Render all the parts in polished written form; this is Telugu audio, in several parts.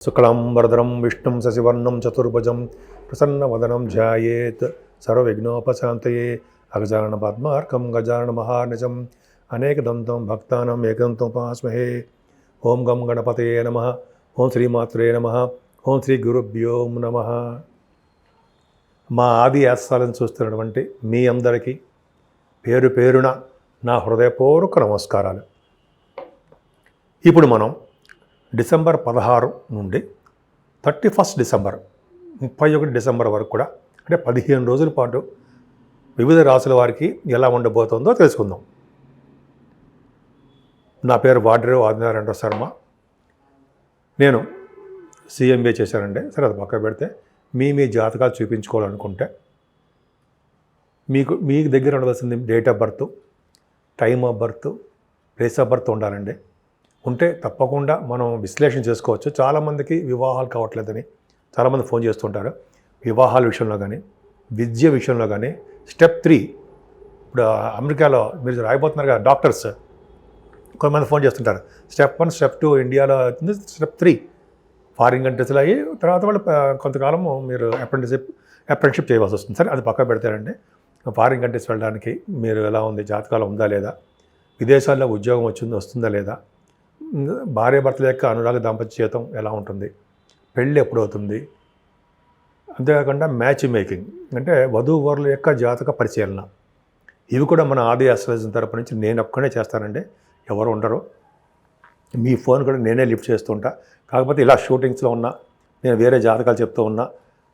శుక్లాంబరధరం విష్ణుం శశివర్ణం చతుర్భుజం ప్రసన్నవదనం ధ్యాయేత్ సర్వవిఘ్నోపశాంతయే అగజానన పద్మార్కం గజానన మహార్నిజం అనేకదంతం భక్తానం ఏకదంతముపాస్మహే. ఓం గం గణపతయే నమః. ఓం శ్రీమాత్రే నమః. ఓం శ్రీ గురుభ్యో నమః. మా ఆది ఆస్థానం చూస్తున్నటువంటి మీ అందరికీ పేరు పేరున నా హృదయపూర్వక నమస్కారాలు. ఇప్పుడు మనం డిసెంబర్ 16 నుండి 31 డిసెంబర్ 31 డిసెంబర్ వరకు కూడా అంటే 15 రోజుల పాటు వివిధ రాసుల వారికి ఎలా ఉండబోతుందో తెలుసుకుందాం. నా పేరు వాడ్రేవు ఆదినారాయణ శర్మ. నేను CMA చేశానండి. సరే, అది పక్క పెడితే మీ జాతకాలు చూపించుకోవాలనుకుంటే మీ దగ్గర ఉండవలసింది date of birth, time of birth, place of birth ఉండాలండి. ఉంటే తప్పకుండా మనం విశ్లేషణ చేసుకోవచ్చు. చాలామందికి వివాహాలు కావట్లేదని చాలామంది ఫోన్ చేస్తుంటారు. వివాహాల విషయంలో కానీ, విద్య విషయంలో కానీ స్టెప్ 3 ఇప్పుడు అమెరికాలో మీరు రాయిపోతున్నారు కదా డాక్టర్స్, కొంతమంది ఫోన్ చేస్తుంటారు. స్టెప్ 1, స్టెప్ 2 ఇండియాలో అవుతుంది, స్టెప్ 3 ఫారిన్ కంట్రీస్లో అయ్యి తర్వాత వాళ్ళు కొంతకాలం మీరు అప్రెంటిషిప్ చేయవలసి వస్తుంది. సరే, అది పక్క పెడతారండి. ఫారిన్ కంట్రీస్ వెళ్ళడానికి మీరు ఎలా ఉంది, జాతకాలు ఉందా లేదా, విదేశాల్లో ఉద్యోగం వస్తుందా లేదా, భార్యాభర్తల యొక్క అనురాగ దాంపత్య జీవితం ఎలా ఉంటుంది, పెళ్ళి ఎప్పుడు అవుతుంది, అంతేకాకుండా మ్యాచ్ మేకింగ్ అంటే వధూవరుల యొక్క జాతక పరిశీలన, ఇవి కూడా మన ఆది ఆస్ట్రాలజీ తరపు నుంచి నేను ఒక్కనే చేస్తానండి. ఎవరు ఉండరు. మీ ఫోన్ కూడా నేనే లిఫ్ట్ చేస్తుంటా. కాకపోతే ఇలా షూటింగ్స్లో ఉన్నా, నేను వేరే జాతకాలు చెప్తూ ఉన్నా,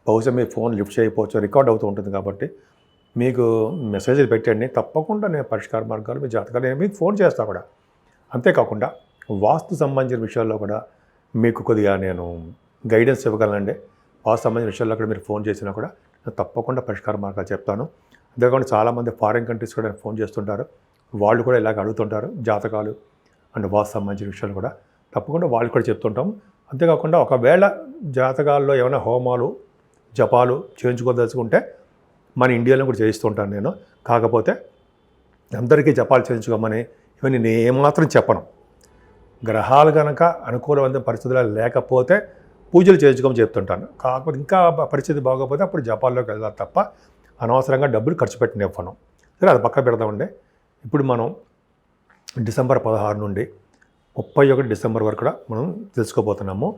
బహుశా మీ ఫోన్ లిఫ్ట్ చేయకపోవచ్చు, రికార్డ్ అవుతూ ఉంటుంది. కాబట్టి మీకు మెసేజ్లు పెట్టండి, తప్పకుండా నేను పరిష్కార మార్గాలు మీ జాతకాలు మీకు ఫోన్ చేస్తా కూడా. అంతేకాకుండా వాస్తు సంబంధించిన విషయాల్లో కూడా మీకు కొద్దిగా నేను గైడెన్స్ ఇవ్వగలనండి. వాస్తు సంబంధించిన విషయాల్లో కూడా మీరు ఫోన్ చేసినా కూడా నేను తప్పకుండా పరిష్కార మార్గాలు చెప్తాను. అంతేకాకుండా చాలామంది ఫారిన్ కంట్రీస్ కూడా ఫోన్ చేస్తుంటారు. వాళ్ళు కూడా ఇలాగ అడుగుతుంటారు జాతకాలు అండ్ వాస్తు సంబంధించిన విషయాలు కూడా తప్పకుండా వాళ్ళు కూడా చెప్తుంటాం. అంతేకాకుండా ఒకవేళ జాతకాల్లో ఏమైనా హోమాలు జపాలు చేయించుకోదలుచుకుంటే మన ఇండియాలో కూడా చేయిస్తుంటాను నేను. కాకపోతే అందరికీ జపాలు చేయించుకోమని ఇవన్నీ నేను ఏమాత్రం చెప్పను. గ్రహాలు కనుక అనుకూలమైన పరిస్థితులు లేకపోతే పూజలు చేయించుకోమని చెప్తుంటాను. కాకపోతే ఇంకా పరిస్థితి బాగోకపోతే అప్పుడు జపాల్లోకి వెళ్తాను తప్ప అనవసరంగా డబ్బులు ఖర్చు పెట్టినివ్వను. సరే, అది పక్క పెడదామండి. ఇప్పుడు మనం డిసెంబర్ 16 నుండి 31 డిసెంబర్ వరకు కూడా మనం తెలుసుకోబోతున్నాము.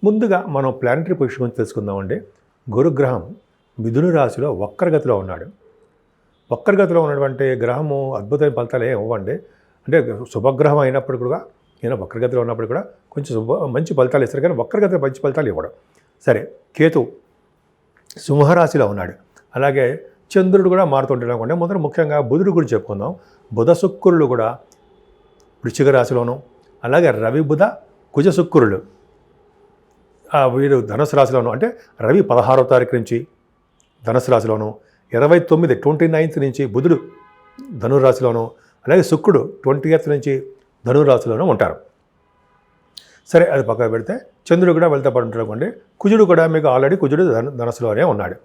ముందుగా మనం ప్లానటరీ పొజిషన్ గురించి తెలుసుకుందామండి. గురుగ్రహం మిథున రాశిలో వక్రగతిలో ఉన్నాడు. వక్రగతిలో ఉన్నటువంటి గ్రహము అద్భుతమైన ఫలితాలు ఏమి ఇవ్వండి. అంటే శుభగ్రహం అయినప్పుడు కూడా, ఈయన వక్రగతిలో ఉన్నప్పుడు కూడా కొంచెం మంచి ఫలితాలు ఇస్తారు, కానీ వక్రగతిలో మంచి ఫలితాలు ఇవ్వడం. సరే, కేతు సింహరాశిలో ఉన్నాడు. అలాగే చంద్రుడు కూడా మారుతుంటాడు అనుకోండి. మొదట ముఖ్యంగా బుధుడు గురించి చెప్పుకుందాం. బుధ శుక్రులు కూడా వృశ్చిక రాశిలోను, అలాగే రవి బుధ కుజ శుక్రులు వీరు ధనుసు రాశిలోను. అంటే రవి 16వ తారీఖు నుంచి ధనుసు రాశిలోను, 29 నుంచి బుధుడు ధనురాశిలోను, అలాగే శుక్రుడు 20th నుంచి ధనురాశిలోనూ ఉంటారు. సరే, అది పక్కన పెడితే చంద్రుడు కూడా వెళ్తా పడుంటాడు అనుకోండి. కుజుడు కూడా మీకు ఆల్రెడీ కుజుడు ధనుసులోనే ఉన్నాడు.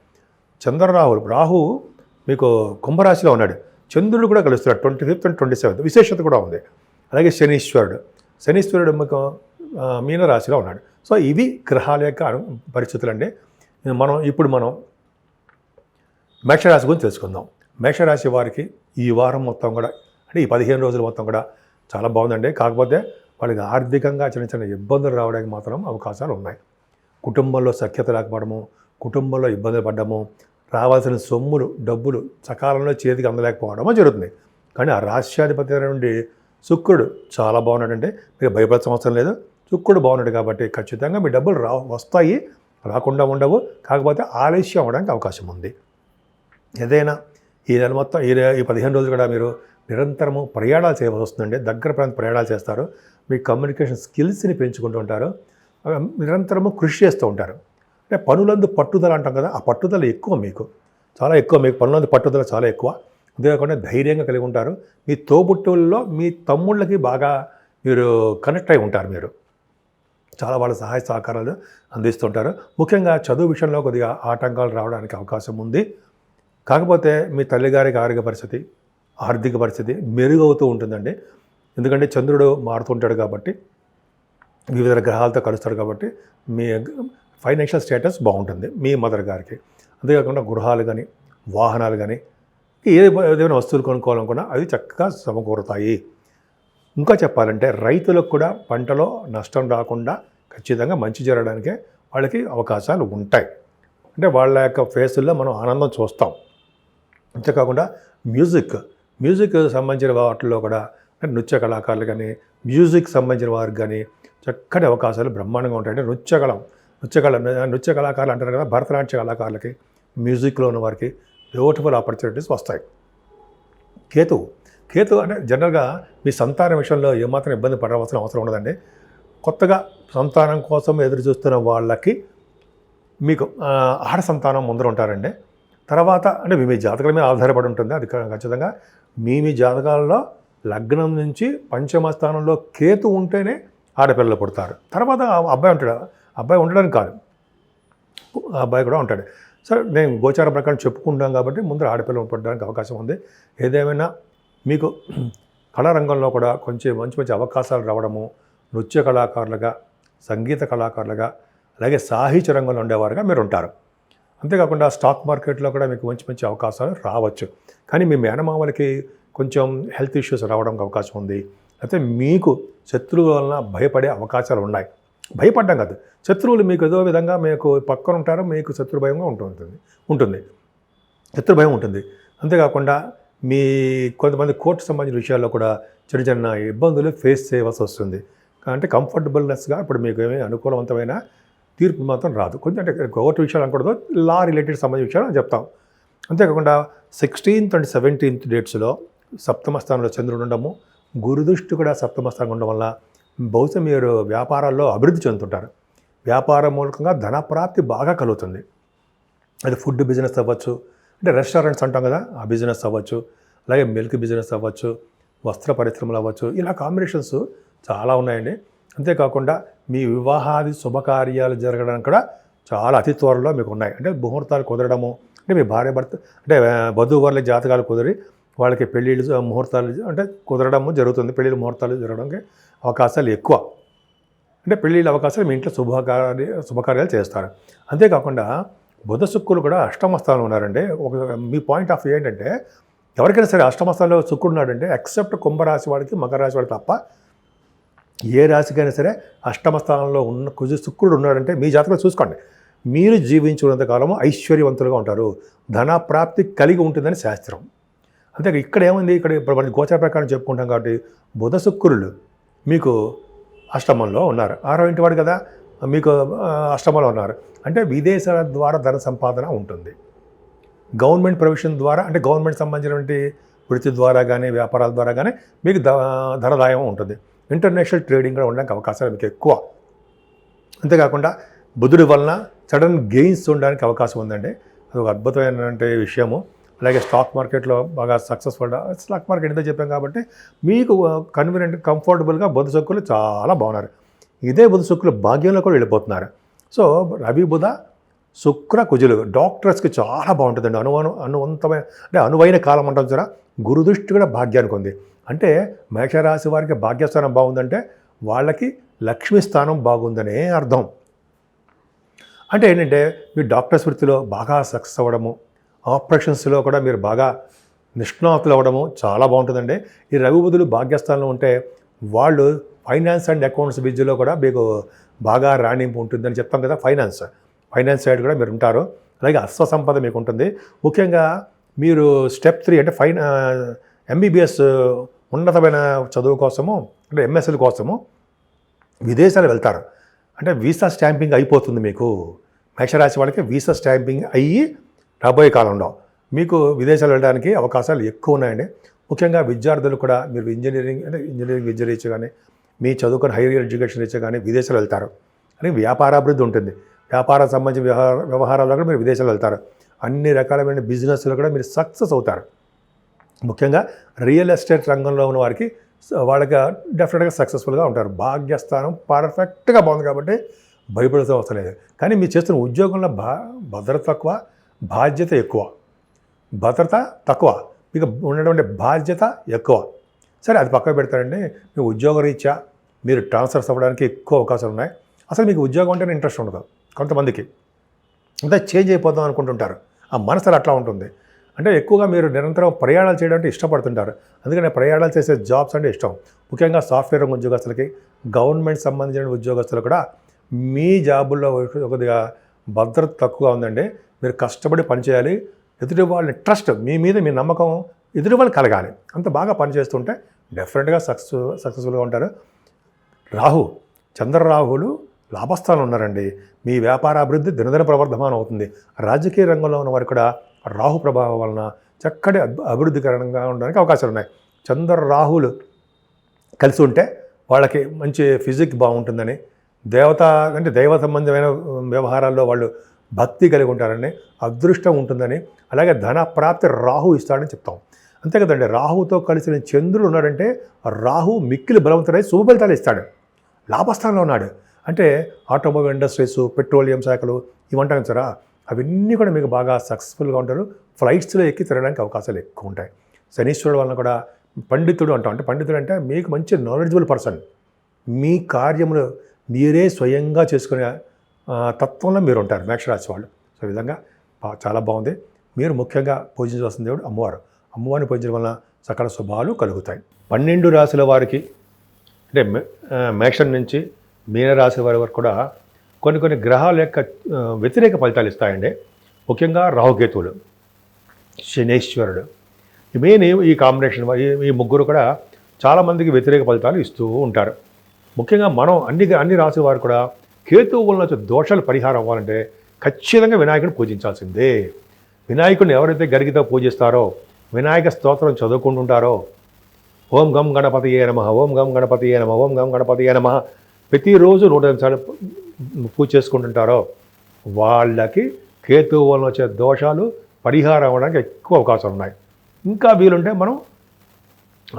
రాహు మీకు కుంభరాశిలో ఉన్నాడు. చంద్రుడు కూడా కలుస్తున్నాడు 25th and 27th. విశేషత కూడా ఉంది. అలాగే శనీశ్వరుడు మీకు మీనరాశిలో ఉన్నాడు. సో ఇవి గ్రహాల యొక్క పరిస్థితులు అండి. ఇప్పుడు మనం మేషరాశి గురించి తెలుసుకుందాం. మేషరాశి వారికి ఈ వారం మొత్తం కూడా అంటే ఈ 15 రోజుల మొత్తం కూడా చాలా బాగుందండి. కాకపోతే వాళ్ళకి ఆర్థికంగా చిన్న చిన్న ఇబ్బందులు రావడానికి మాత్రం అవకాశాలు ఉన్నాయి. కుటుంబంలో సఖ్యత లేకపోవడము, కుటుంబంలో ఇబ్బందులు పడ్డము, రావాల్సిన సొమ్ములు డబ్బులు సకాలంలో చేతికి అందలేకపోవడమో జరుగుతుంది. కానీ ఆ రాష్ట్రాధిపతి నుండి శుక్రుడు చాలా బాగున్నాడంటే మీరు భయపడాల్సిన అవసరం లేదు. శుక్రుడు బాగున్నాడు కాబట్టి ఖచ్చితంగా మీ డబ్బులు వస్తాయి, రాకుండా ఉండవు. కాకపోతే ఆలస్యం అవ్వడానికి అవకాశం ఉంది. ఏదైనా ఈ నెల మొత్తం ఈ 15 రోజులు కూడా మీరు నిరంతరము ప్రయాణాలు చేయవలసి వస్తుందండి. దగ్గర ప్రాంత ప్రయాణాలు చేస్తారు. మీ కమ్యూనికేషన్ స్కిల్స్ని పెంచుకుంటూ ఉంటారు. నిరంతరము కృషి చేస్తూ ఉంటారు. అంటే పనులందు పట్టుదల అంటాం కదా, ఆ పట్టుదల ఎక్కువ మీకు, చాలా ఎక్కువ. మీకు పనులందు పట్టుదల చాలా ఎక్కువ. అంతేకాకుండా ధైర్యంగా కలిగి ఉంటారు. మీ తోబుట్టువుల్లో మీ తమ్ముళ్ళకి బాగా మీరు కనెక్ట్ అయి ఉంటారు. మీరు చాలా వాళ్ళ సహాయ సహకారాలు అందిస్తుంటారు. ముఖ్యంగా చదువు విషయంలో కొద్దిగా ఆటంకాలు రావడానికి అవకాశం ఉంది. కాకపోతే మీ తల్లిగారికి ఆర్థిక పరిస్థితి మెరుగవుతూ ఉంటుందండి. ఎందుకంటే చంద్రుడు మారుతుంటాడు కాబట్టి వివిధ గ్రహాలతో కలుస్తారు కాబట్టి మీ ఫైనాన్షియల్ స్టేటస్ బాగుంటుంది మీ మదర్ గారికి. అంతేకాకుండా గృహాలు కానీ, వాహనాలు కానీ, ఏదైనా వస్తువులు కొనుక్కోవాలనుకున్నా అవి చక్కగా సమకూరుతాయి. ఇంకా చెప్పాలంటే రైతులకు కూడా పంటలో నష్టం రాకుండా ఖచ్చితంగా మంచి జరగడానికే వాళ్ళకి అవకాశాలు ఉంటాయి. అంటే వాళ్ళ యొక్క ఫేసుల్లో మనం ఆనందం చూస్తాం. అంతేకాకుండా మ్యూజిక్ సంబంధించిన వాటిల్లో కూడా నృత్య కళాకారులు కానీ, మ్యూజిక్ సంబంధించిన వారికి కానీ చక్కటి అవకాశాలు బ్రహ్మాండంగా ఉంటాయి. అంటే నృత్య కళాకారులు అంటారు కదా, భరతనాట్య కళాకారులకి, మ్యూజిక్లో ఉన్న వారికి బ్యూటిఫుల్ ఆపర్చునిటీస్ వస్తాయి. కేతు అంటే జనరల్గా మీ సంతానం విషయంలో ఏమాత్రం ఇబ్బంది పడవలసిన అవసరం ఉండదండి. కొత్తగా సంతానం కోసం ఎదురు చూస్తున్న వాళ్ళకి మీకు ఆడ సంతానం ముందర ఉంటారండి. తర్వాత అంటే మీ జాతకాల మీద ఆధారపడి ఉంటుంది. అది ఖచ్చితంగా మీ జాతకాలలో లగ్నం నుంచి పంచమ స్థానంలో కేతు ఉంటేనే ఆడపిల్లలు పుడతారు. తర్వాత అబ్బాయి ఉండడానికి కాదు, అబ్బాయి కూడా ఉంటాడు. సరే, నేను గోచార ప్రకారం చెప్పుకుంటాం కాబట్టి ముందర ఆడపిల్లలు పుట్టడానికి అవకాశం ఉంది. ఏదేమైనా మీకు కళారంగంలో కూడా కొంచెం మంచి అవకాశాలు రావడము, నృత్య కళాకారులుగా, సంగీత కళాకారులుగా, అలాగే సాహిత్య రంగంలో ఉండేవారుగా మీరు ఉంటారు. అంతేకాకుండా స్టాక్ మార్కెట్లో కూడా మీకు మంచి అవకాశాలు రావచ్చు. కానీ మీ మేనమామలకి కొంచెం హెల్త్ ఇష్యూస్ రావడానికి అవకాశం ఉంది. అయితే మీకు శత్రువుల వలన భయపడే అవకాశాలు ఉన్నాయి. భయపడ్డం కాదు, శత్రువులు మీకు ఏదో విధంగా మీకు పక్కన ఉంటారు, మీకు శత్రు భయంగా ఉంటుంది శత్రు భయం ఉంటుంది. అంతేకాకుండా మీ కొంతమంది కోర్టు సంబంధించిన విషయాల్లో కూడా చిన్న ఇబ్బందులు ఫేస్ చేయవలసి వస్తుంది. అంటే కంఫర్టబుల్నెస్గా ఇప్పుడు మీకు ఏమీ అనుకూలవంతమైన తీర్పు మాత్రం రాదు. కొంచెం అంటే కోర్టు విషయాలు అనకూడదు, లా రిలేటెడ్ సంబంధించిన విషయాలు అని చెప్తాం. అంతేకాకుండా 16th and 17th డేట్స్లో సప్తమ స్థానంలో చంద్రుడు ఉండడము, గురుదృష్టి కూడా సప్తమ స్థానం ఉండడం వల్ల బహుశా మీరు వ్యాపారాల్లో అభివృద్ధి చెందుతుంటారు. వ్యాపారం మూలకంగా ధనప్రాప్తి బాగా కలుగుతుంది. అది ఫుడ్ బిజినెస్ అవ్వచ్చు, అంటే రెస్టారెంట్స్ అంటాం కదా, ఆ బిజినెస్ అవ్వచ్చు, అలాగే మిల్క్ బిజినెస్ అవ్వచ్చు, వస్త్ర పరిశ్రమలు అవ్వచ్చు. ఇలా కాంబినేషన్స్ చాలా ఉన్నాయండి. అంతేకాకుండా మీ వివాహాది శుభకార్యాలు జరగడానికి కూడా చాలా అతి త్వరలో మీకు ఉన్నాయి. అంటే ముహూర్తాలు కుదరడము, అంటే మీ భార్య భర్త అంటే వధూవరుల జాతకాలు కుదిరి వాళ్ళకి పెళ్ళిళ్ళు ముహూర్తాలు అంటే కుదరడము జరుగుతుంది. పెళ్ళిళ్ళ ముహూర్తాలు జరగడానికి అవకాశాలు ఎక్కువ. అంటే పెళ్ళిళ్ళ అవకాశాలు మీ ఇంట్లో శుభకార్యాలు చేస్తారు. అంతేకాకుండా బుధ శుక్రులు కూడా అష్టమ స్థానంలో ఉన్నారండి. మీ పాయింట్ ఆఫ్ వ్యూ ఏంటంటే ఎవరికైనా సరే అష్టమ స్థానంలో శుక్రుడు ఉన్నాడంటే ఎక్సెప్ట్ కుంభరాశి వాడికి, మకర రాశి వాడికి తప్ప ఏ రాశికైనా సరే అష్టమ స్థానంలో ఉన్న శుక్రుడు ఉన్నాడంటే మీ జాతకం చూసుకోండి, మీరు జీవించినంత కాలము ఐశ్వర్యవంతులుగా ఉంటారు, ధనప్రాప్తి కలిగి ఉంటుందని శాస్త్రం. అంతే ఇక్కడ ఏముంది, ఇక్కడ ఇప్పుడు మన గోచార ప్రకారం చెప్పుకుంటాం కాబట్టి బుధ శుక్రులు మీకు అష్టమంలో ఉన్నారు. 6వ ఇంటి వాడు కదా మీకు అష్టమంలో ఉన్నారు. అంటే విదేశాల ద్వారా ధన సంపాదన ఉంటుంది. గవర్నమెంట్ ప్రొవిషన్ ద్వారా, అంటే గవర్నమెంట్ సంబంధించినటువంటి వృత్తి ద్వారా కానీ వ్యాపారాల ద్వారా కానీ మీకు ధనదాయం ఉంటుంది. ఇంటర్నేషనల్ ట్రేడింగ్ కూడా ఉండడానికి అవకాశాలు మీకు ఎక్కువ. అంతేకాకుండా బుధుడి వలన సడన్ గెయిన్స్ ఉండడానికి అవకాశం ఉందండి. అది ఒక అద్భుతమైనటువంటి విషయము. అలాగే స్టాక్ మార్కెట్లో బాగా స్టాక్ మార్కెట్ ఎంతో చెప్పాం కాబట్టి మీకు కంఫర్టబుల్గా బుధ శుక్రులు చాలా బాగున్నారు. ఇదే బుధ శుక్రులు భాగ్యంలో కూడా వెళ్ళిపోతున్నారు. సో రవి బుధ శుక్ర కుజులు డాక్టర్స్కి చాలా బాగుంటుందండి. అనువైన కాలం అంటాం సరే. గురుదృష్టి కూడా భాగ్యానికి ఉంది. అంటే మేషరాశి వారికి భాగ్యస్థానం బాగుందంటే వాళ్ళకి లక్ష్మీ స్థానం బాగుందనే అర్థం. అంటే ఏంటంటే మీరు డాక్టర్స్ వృత్తిలో బాగా సక్సెస్ అవ్వడము, ఆపరేషన్స్లో కూడా మీరు బాగా నిష్ణాతులు అవ్వడము చాలా బాగుంటుందండి. ఈ రవి బుధులు భాగ్యస్థానంలో ఉంటే వాళ్ళు ఫైనాన్స్ అండ్ అకౌంట్స్ విద్యలో కూడా మీకు బాగా రాణింపు ఉంటుందని చెప్తాం కదా. ఫైనాన్స్ సైడ్ కూడా మీరు ఉంటారు. అలాగే అశ్వసంపద మీకు ఉంటుంది. ముఖ్యంగా మీరు స్టెప్ 3 అంటే MBBS ఉన్నతమైన చదువు కోసము, అంటే MSL కోసము విదేశాలు వెళ్తారు. అంటే వీసా స్టాంపింగ్ అయిపోతుంది మీకు. మేషరాశి వాళ్ళకి వీసా స్టాంపింగ్ అయ్యి రాబోయే కాలంలో మీకు విదేశాలు వెళ్ళడానికి అవకాశాలు ఎక్కువ ఉన్నాయండి. ముఖ్యంగా విద్యార్థులు కూడా మీరు ఇంజనీరింగ్ విద్య రీత్యా కానీ, మీ చదువుకుని హైయర్ ఎడ్యుకేషన్ రీత్యా కానీ విదేశాలు వెళ్తారు. అని వ్యాపారాభివృద్ధి ఉంటుంది. వ్యాపారం సంబంధించిన వ్యవహారాల్లో కూడా మీరు విదేశాలు వెళ్తారు. అన్ని రకాలమైన బిజినెస్లో కూడా మీరు సక్సెస్ అవుతారు. ముఖ్యంగా రియల్ ఎస్టేట్ రంగంలో ఉన్న వారికి వాళ్ళకి డెఫినెట్గా సక్సెస్ఫుల్గా ఉంటారు. భాగ్యస్థానం పర్ఫెక్ట్గా బాగుంది కాబట్టి భయపడాల్సిన అవసరం లేదు. కానీ మీరు చేస్తున్న ఉద్యోగంలో భద్రత తక్కువ, బాధ్యత ఎక్కువ. భద్రత తక్కువ, మీకు ఉన్నటువంటి బాధ్యత ఎక్కువ. సరే అది పక్కన పెడతారండి. మీ ఉద్యోగ రీత్యా మీరు ట్రాన్స్ఫర్స్ అవ్వడానికి ఎక్కువ అవకాశాలు ఉన్నాయి. అసలు మీకు ఉద్యోగం అంటేనే ఇంట్రెస్ట్ ఉండదు కొంతమందికి, అంతా చేంజ్ అయిపోదాం అనుకుంటుంటారు. ఆ మనసులో అట్లా ఉంటుంది. అంటే ఎక్కువగా మీరు నిరంతరం ప్రయాణాలు చేయడం అంటే ఇష్టపడుతుంటారు. అందుకని ప్రయాణాలు చేసే జాబ్స్ అంటే ఇష్టం. ముఖ్యంగా సాఫ్ట్వేర్ రంగ ఉద్యోగస్తులకి, గవర్నమెంట్ సంబంధించిన ఉద్యోగస్తులు కూడా మీ జాబుల్లో కొద్దిగా భద్రత తక్కువగా ఉందండి. మీరు కష్టపడి పనిచేయాలి. ఎదుటి వాళ్ళని ట్రస్ట్, మీ మీద మీ నమ్మకం ఎదుటి వాళ్ళు కలగాలి. అంత బాగా పనిచేస్తుంటే డెఫినెట్గా సక్సెస్ఫుల్గా ఉంటారు. చంద్రరాహులు లాభస్థానంలో ఉన్నారండి. మీ వ్యాపార అభివృద్ధి దినదిన ప్రవర్ధమానం అవుతుంది. రాజకీయ రంగంలో ఉన్న వారు కూడా రాహు ప్రభావం వలన చక్కటి అభివృద్ధికరంగా ఉండడానికి అవకాశాలు ఉన్నాయి. చంద్రరాహులు కలిసి ఉంటే వాళ్ళకి మంచి ఫిజిక్ బాగుంటుందని, దైవ సంబంధమైన వ్యవహారాల్లో వాళ్ళు భక్తి కలిగి ఉంటారని, అదృష్టం ఉంటుందని, అలాగే ధన ప్రాప్తి రాహు ఇస్తాడని చెప్తాం. అంతే కదండి. రాహుతో కలిసిన చంద్రుడు ఉన్నాడంటే రాహు మిక్కిలి బలవంతుడై శుభ ఫలితాలు ఇస్తాడు. లాభస్థానంలో ఉన్నాడు అంటే ఆటోమొబైల్ ఇండస్ట్రీస్, పెట్రోలియం శాఖలు ఇవంటాను సరా, అవన్నీ కూడా మీకు బాగా సక్సెస్ఫుల్గా ఉంటారు. ఫ్లైట్స్లో ఎక్కి తిరగడానికి అవకాశాలు ఎక్కువ ఉంటాయి. శనీశ్వరుడు వలన కూడా పండితుడు అంటాం. అంటే పండితుడు అంటే మీకు మంచి నాలెడ్జబుల్ పర్సన్. మీ కార్యములు మీరే స్వయంగా చేసుకునే తత్వంలో మీరు ఉంటారు మేషరాశి వాళ్ళు. సో ఈ విధంగా చాలా బాగుంది. మీరు ముఖ్యంగా పూజించవలసిన దేవుడు అమ్మవారు. అమ్మవారిని పూజించడం వలన సకల శుభాలు కలుగుతాయి. 12 రాశుల వారికి అంటే మేషం నుంచి మీనరాశి వారి వరకు కూడా కొన్ని గ్రహాల యొక్క వ్యతిరేక ఫలితాలు ఇస్తాయండి. ముఖ్యంగా రాహుకేతువులు, శనీశ్వరుడు, మెయిన్ ఈ కాంబినేషన్ ఈ ముగ్గురు కూడా చాలామందికి వ్యతిరేక ఫలితాలు ఇస్తూ ఉంటారు. ముఖ్యంగా మనం అన్ని రాశి వారు కూడా కేతువు వలన వచ్చే దోషాలు పరిహారం అవ్వాలంటే ఖచ్చితంగా వినాయకుడిని పూజించాల్సిందే. వినాయకుడిని ఎవరైతే గరిగితో పూజిస్తారో, వినాయక స్తోత్రం చదువుకుంటుంటారో, ఓం గం గణపతియే నమః, ఓం గం గణపతియే నమః, ఓం గం గణపతియే నమః ప్రతిరోజు 108 సార్లు పూజ చేసుకుంటుంటారో వాళ్ళకి కేతువు వలన వచ్చే దోషాలు పరిహారం అవ్వడానికి ఎక్కువ అవకాశాలు ఉన్నాయి. ఇంకా వీలుంటే మనం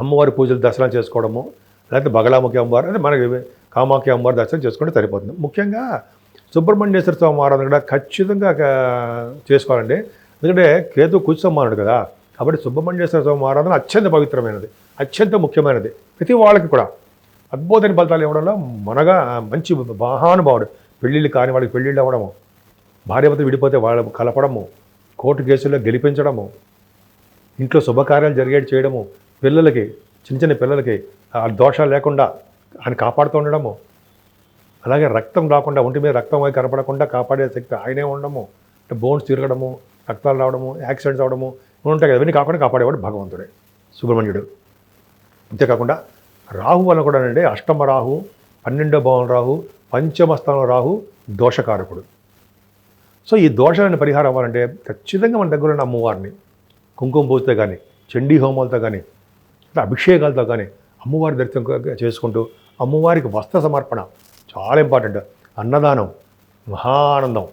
అమ్మవారి పూజలు దర్శనం చేసుకోవడము, లేకపోతే బగలాముఖి అమ్మవారు అంటే మనకి కామాఖ్య అమ్మవారి దర్శనం చేసుకుంటే సరిపోతుంది. ముఖ్యంగా సుబ్రహ్మణ్యేశ్వర స్వామి ఆరాధన కూడా ఖచ్చితంగా చేసుకోవాలండి. ఎందుకంటే కేతు కుజసమానుడు కదా, కాబట్టి సుబ్రహ్మణ్యేశ్వర స్వామి ఆరాధన అత్యంత పవిత్రమైనది, అత్యంత ముఖ్యమైనది. ప్రతి వాళ్ళకి కూడా అద్భుతమైన ఫలితాలు ఇవ్వడంలో మనగా మంచి మహానుభావుడు. పెళ్ళిళ్ళు కాని వాళ్ళకి పెళ్ళిళ్ళు అవ్వడము, భార్యభర్త విడిపోతే వాళ్ళ కలపడము, కోర్టు కేసుల్లో గెలిపించడము, ఇంట్లో శుభకార్యాలు జరిగేటి చేయడము, పిల్లలకి చిన్న పిల్లలకి ఆ దోషాలు లేకుండా ఆయన కాపాడుతూ ఉండడము, అలాగే రక్తం రాకుండా ఒంటి మీద రక్తం అయి కనపడకుండా కాపాడే శక్తి ఆయనే ఉండడము, అంటే బోన్స్ తిరగడము, రక్తాలు రావడము, యాక్సిడెంట్స్ అవడము ఉంటాయి కదా, అవన్నీ కాకుండా కాపాడేవాడు భగవంతుడే సుబ్రహ్మణ్యుడు. అంతేకాకుండా రాహు వల్ల కూడా అండి అష్టమ రాహు, 12వ భావం రాహు, పంచమ స్థానం రాహు దోషకారకుడు. సో ఈ దోషాలను పరిహారం అవ్వాలంటే ఖచ్చితంగా మన దగ్గర ఉన్న అమ్మవారిని కుంకుమ పూజతో కానీ, చండీ హోమాలతో కానీ, అభిషేకాలతో కానీ అమ్మవారి దర్శనం చేసుకుంటూ అమ్మవారికి వస్త్ర సమర్పణ చాలా ఇంపార్టెంట్. అన్నదానం మహానందం.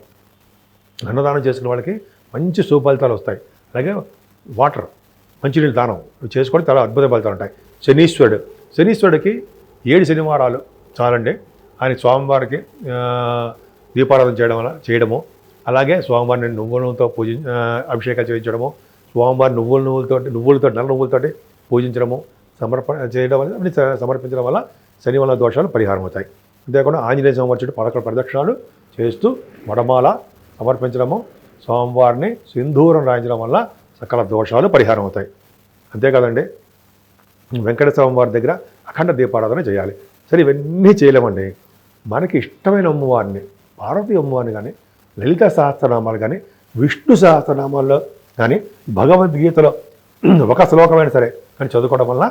అన్నదానం చేసుకునే వాళ్ళకి మంచి సుఫలితాలు వస్తాయి. అలాగే వాటర్, మంచినీళ్ళు దానం చేసుకొని చాలా అద్భుత ఫలితాలు ఉంటాయి. శనీశ్వరుడికి 7 శనివారాలు చాలండి. ఆయన స్వామివారికి దీపారాధన చేయడము, అలాగే స్వామివారిని నువ్వులతో అభిషేకాలు చేయించడము, స్వామివారి నువ్వులతో నల్ల నువ్వులతోటి పూజించడము, చేయడం వల్ల అన్ని సమర్పించడం వల్ల శని వల్ల దోషాలు పరిహారం అవుతాయి. అంతేకాకుండా ఆంజనేయ స్వామివారి చుట్టూ 11 ప్రదక్షిణాలు చేస్తూ వడమాల సమర్పించడము, స్వామివారిని సింధూరం రాయించడం వల్ల సకల దోషాలు పరిహారం అవుతాయి. అంతేకాదండి, వెంకటేశ్వర స్వామివారి దగ్గర అఖండ దీపారాధన చేయాలి. సరే ఇవన్నీ చేయలేమండి. మనకి ఇష్టమైన అమ్మవారిని, పార్వతీ అమ్మవారిని కానీ, లలిత సహస్రనామాలు కానీ, విష్ణు సహస్రనామాల్లో కానీ, భగవద్గీతలో ఒక శ్లోకమైనా సరే కానీ చదువుకోవడం వల్ల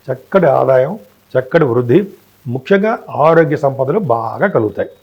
చక్కటి ఆదాయం, చక్కటి వృద్ధి, ముఖ్యంగా ఆరోగ్య సంపదలు బాగా కలుగుతాయి.